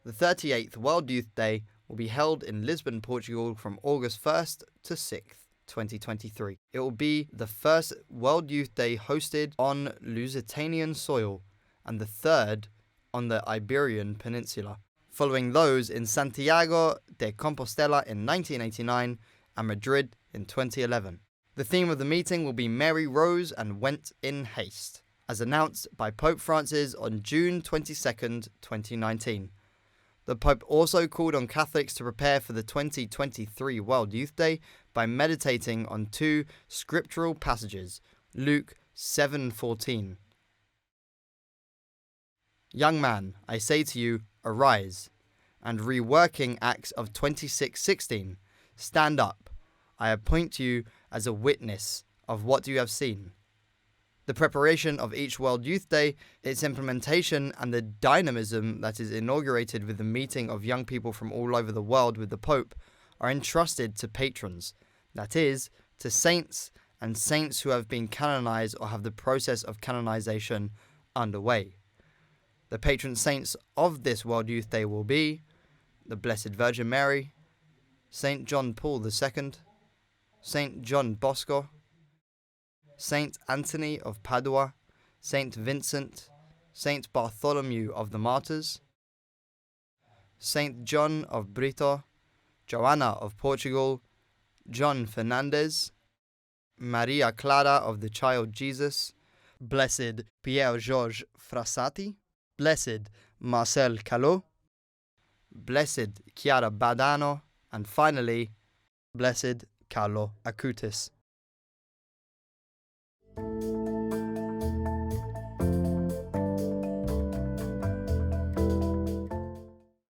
The 38th World Youth Day will be held in Lisbon, Portugal from August 1st to 6th, 2023. It will be the first World Youth Day hosted on Lusitanian soil and the third on the Iberian Peninsula, following those in Santiago de Compostela in 1989 and Madrid in 2011. The theme of the meeting will be Mary Rose and Went in Haste, as announced by Pope Francis on June 22nd, 2019. The Pope also called on Catholics to prepare for the 2023 World Youth Day by meditating on two scriptural passages, Luke 7:14. Young man, I say to you, arise, and reworking Acts of 26:16, stand up, I appoint you as a witness of what you have seen. The preparation of each World Youth Day, its implementation, and the dynamism that is inaugurated with the meeting of young people from all over the world with the Pope are entrusted to patrons, that is, to saints and saints who have been canonized or have the process of canonization underway. The patron saints of this World Youth Day will be the Blessed Virgin Mary, Saint John Paul II, Saint John Bosco, Saint Anthony of Padua, Saint Vincent, Saint Bartholomew of the Martyrs, Saint John of Brito, Joanna of Portugal, John Fernandez, Maria Clara of the Child Jesus, Blessed Pierre Georges Frassati, Blessed Marcel Callot, Blessed Chiara Badano, and finally, Blessed Carlo Acutis.